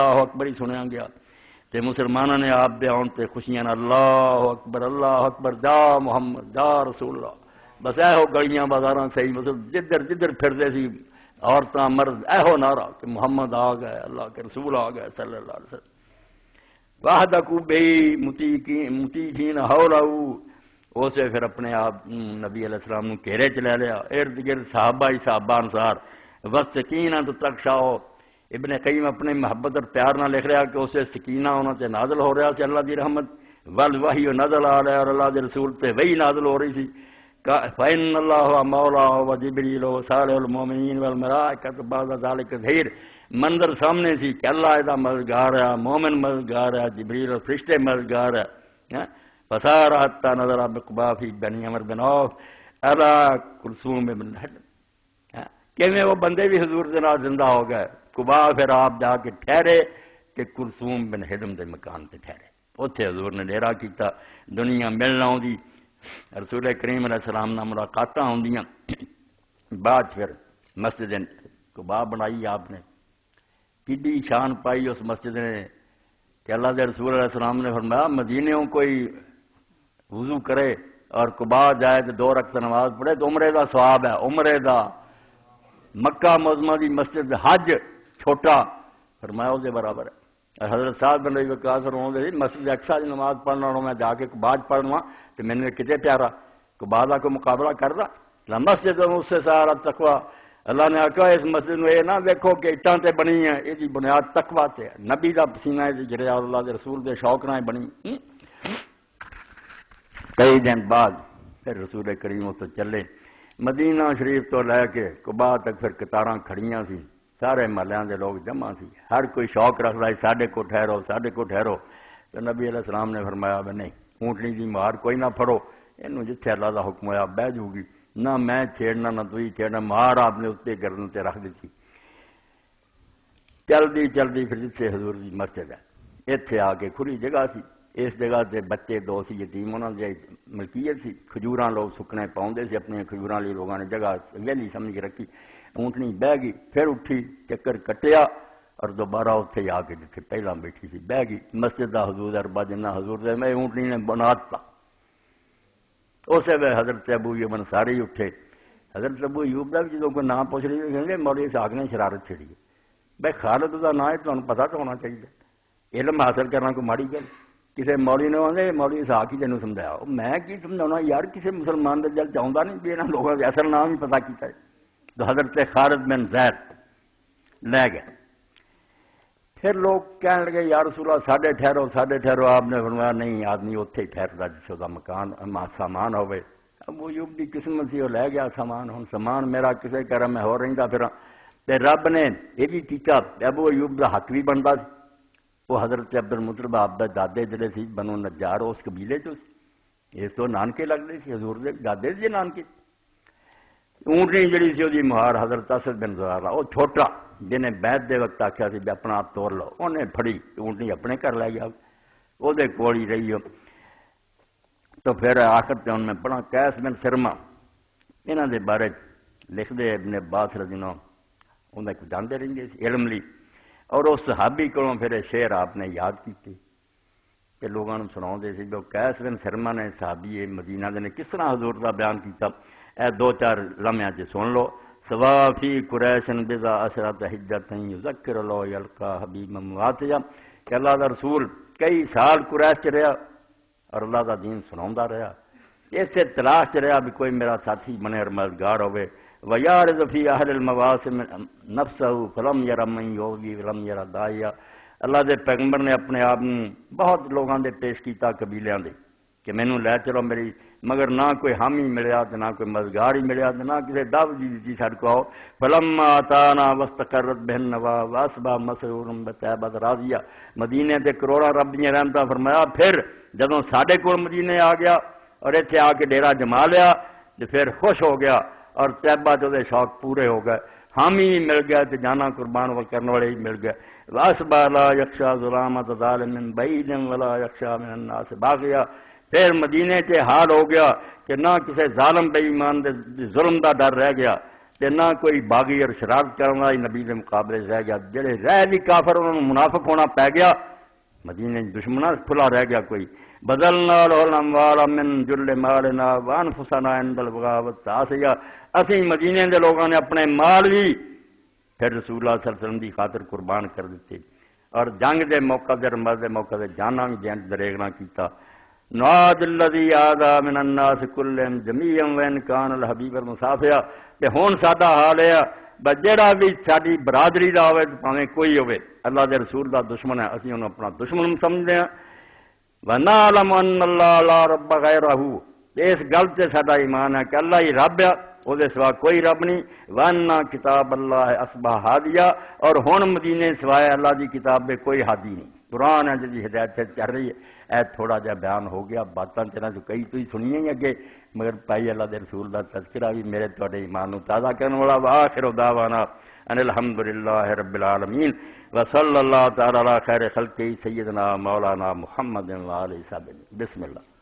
اللہ اکبر ہی سنیا گیا تے مسلمانوں نے آپ دے آن تے خوشیاں اللہ اکبر جا محمد جا رسول اللہ بس ایہو گلیاں بازاراں صحیح مطلب جدھر جدھر پھردے سی عورتاں مرد ایہو نعرہ کہ محمد آ گئے اللہ کے رسول آ گئے صلی اللہ علیہ وسلم وحدہ بی متیقین حولہ اسے پھر اپنے آپ نبی علیہ السلام نے گھیرے چ لے لیا ارد گرد صحابہ ہی صحابہ انصار وسکینہ تو تخشاؤ ابن قیم اپنے محبت اور پیار نہ لکھ رہا کہ اسے سکینہ انہوں سے نازل ہو رہا سی اللہ دی رحمت وحی نازل آ رہا اور اللہ دے رسول تے وہی نازل ہو رہی سی فإن اللہ مولا و جبریل و صالح المومنین والملائکۃ بعد ذلک ظہیر منظر سامنے سی کہ اللہ دا مددگار ہے مومن مددگار ہے جبریل اور فرشتے مددگار ہے فصار حتی نظر بقبا فی بنی عمر بن عوف علی کلثوم بن حلم کہ وہ بندے بھی حضور دے نال زندہ ہو گئے قبا پھر آپ جا کے ٹھہرے کہ کلثوم بن حلم دے مکان تے ٹھہرے اتنے حضور نے ڈیرا کیتا دنیا ملنا ہوندی رسول کریم علیہ السلام نال ملاقاتاں ہوندیاں بعد پھر مسجد قبا بنائی آپ نے کڈی شان پائی اس مسجد نے کہ اللہ دے رسول علیہ السلام نے فرمایا مدینوں کوئی وضو کرے اور قبا جائے تو 2 رکعت نماز پڑھے تو عمرے دا ثواب ہے عمرے دا مکہ معظمہ دی مسجد حج چھوٹا فرمایا اس دے برابر ہے حضرت صاحب بن ربی وقاص فرماتے مسجد اقصی دی نماز پڑھنا اور میں جا کے قبا پڑھنا تو میں نے کتے پیارا قبا دا کوئی مقابلہ کردا مسجد اس سے سارا تقوی اللہ نے آکھا اس مسجد میں یہ نہ دیکھو کہ اٹاں تے بنی ہے یہ بنیاد تقوی تے ہے نبی دا پسینہ ہے جڑا اللہ دے رسول دے شوق نال بنی کئی دن بعد پھر رسول کریم تو چلے مدینہ شریف تو لے کے قبا تک پھر قطاراں کھڑیاں سی سارے محلیاں دے لوگ جمع سی ہر کوئی شوق رکھدا ہے ساڈے کو ٹھہرو تو نبی علیہ السلام نے فرمایا بھی نہیں اونٹنی دی مہار کوئی نہ پھڑو اینوں جتھے اللہ دا حکم ہویا بہ جاؤ گی نہ میں چھیڑنا نہ تھی چھیڑنا مہار آپ نے اتنے گردن تے رکھ دی چلدی پھر جتھے حضور دی مسجد ہے اتھے آ کے کھلی جگہ سی اس جگہ تے بچے 2 سی یتیم انہاں دی ملکیت سی کھجوراں لوگ سکنے پاؤندے سی اپنی کھجوراں لی لوگاں نے جگہ ویلی سمجھ کے رکھی اونٹنی بہ گئی پھر اٹھی چکر کٹیا اور دوبارہ اتھے آ کے جتھے پہلا بیٹھی سی بہ گئی مسجد دا حدود اربا جنہ حضور دے میں اونٹنی نے بنا دتا اسے وے حضرت ابو ایوب انصاری اٹھے حضرت ابو ایوب دا بھی جدوں کوئی نام پوچھ رہی کہیں گے مولوی اسحاق نے شرارت چھڑی ہے بھائی خالد دا نام ہے تمہیں پتہ تو ہونا چاہیے علم حاصل کرنا کوئی ماڑی گل کسی مولوی نے آدھے مولوی اسحاق ہی تینوں سمجھایا میں کی سمجھاؤنا یار کسی مسلمان دے دل چاہتا نہیں بھی انہاں لوگوں کے اصل نام ہی پتہ کیتا ہے تو حضرت خالد بن زید لے گئے پھر لوگ کہنے لگے یا رسول اللہ ساڈے ٹھہرو آپ نے فرمایا نہیں آدمی اتھے ہی ٹھہردا جس دا مکان سامان ہوئے ابو ایوب دی قسمت سی وہ لے گیا سامان ہن سامان میرا کسے کرم میں ہو رہندا پھر تے رب نے یہ بھی کیتا ابو ایوب دا حق بھی بندا سی وہ حضرت عبد المطلب آپ دا دادے جڑے سی بنو نجار اس قبیلے چ اس تو نانکے لگدے سی حضور دے دادے جی نانکے اونٹنی جڑی سی وہ مہار حضرت اسد بن زرارہ وہ چھوٹا جنہیں بیعت دے وقت آخیا سی بھی اپنا آپ توڑ لو انہیں پھڑی اونٹنی اپنے گھر لے گیا وہ کول ہی رہی ہو تو پھر آخر تے ان میں پڑھا قیس بن سرما انہاں دے بارے لکھ دے ابن عباس رضی اللہ انہیں کو جانتے رہتے سی علم لی اور اس صحابی کو پھر شعر آپ نے یاد کیتی کہ لوگوں نے سناؤندے سی جو قیس بن سرما نے صحابی مدینہ دے نے کس طرح حضور کا بیان کیتا اے 2-4 لمحے چ سن لو سوا فی قریشن بذا اسرت حجت یذکر لو یلقا حبیب مواتیا کہ اللہ دا رسول کئی سال قریش چ رہا اور اللہ دا دین سناوندا رہا اسے تلاش چ رہا بھی کوئی میرا ساتھی بنے اور مددگار ہوئے ویارض فی اہل المواسم نفسہ فلم یرا من یوگی فلم یرا داعیہ اللہ دے پیغمبر نے اپنے آپ بہت لوگاں دے پیش کیتا قبیلیاں دے کہ مینوں لے چلو میری مگر نہ کوئی حامی ملیا تو نہ کوئی مددگار ہی ملیا تو نہ کسی دعوت دی ساڈے کو آؤ فلما آتانا واستقرت به النوا واصبح مسرورا بطیبۃ راضیہ مدینے تے کروڑاں رب دیاں رحمتاں فرمایا پھر جدوں ساڈے کول مدینے آ گیا اور ایتھے آ کے ڈیرا جما لیا تو پھر خوش ہو گیا اور طیبہ دے شوق پورے ہو گئے حامی مل گیا تو جانا قربان کرنے والے ہی مل گئے واصبح لا یخشى ظلامۃ ظالم بعید ولا یخشى من الناس باغیا پھر مدینے سے حال ہو گیا کہ نہ کسی ظالم بے ایمان دے ظلم دا ڈر رہ گیا تے نہ کوئی باغی اور شرارت کرنے والا نبی کے مقابلے رہ گیا. جڑے رہ بھی کافر انہوں نے منافق ہونا پی گیا. مدینے دشمنوں کھلا رہ گیا کوئی. بدلنا الاموال من جل مالنا وانفسنا عند البغاوت آسیا. اسی مدینے دے لوگوں نے اپنے مال بھی پھر رسول اللہ صلی اللہ علیہ وسلم دی خاطر قربان کر دیتے اور جنگ دے موقع دے رمض دے موقع دے جانا بھی دین دریغ نہ کیتا. ناد الذی آذا من الناس کلهم جميعا وان کان الحبیب المصافیہ. تے ہن ساڈا حال ہے بس جہاں بھی ساری برادری دا ہوئے پاویں کوئی ہوئے اللہ دے رسول دا دشمن ہے اسی انہوں اپنا دشمن سمجھتے ہیں. وَنَعْلَمُ أَنَّ اللَّهَ لَا رَبَّ غَيْرَهُ. اس گل سے ساڈا ایمان ہے کہ اللہ ہی رب ہے وہ دے سوا کوئی رب نہیں. وَأَنَّ کتاب اللہ اصبح ہادیہ. اور ہن مدینے سوائے اللہ دی کتاب میں کوئی ہادی نہیں. قرآن ہے جی ہدایت سے چل رہی ہے. اے تھوڑا جا بیان ہو گیا باتاں تیرا جو کئی تو سنیے ہی اگے مگر پائی اللہ دے رسول دا تذکرہ بھی میرے تواڈے ایمان نو تازہ کرنے والا. وآخر دعوانا ان الحمدللہ رب العالمین وصلی اللہ تعالی علی خیر خلقہ سیدنا مولانا محمد وآلہ وصحبہ. بسم اللہ.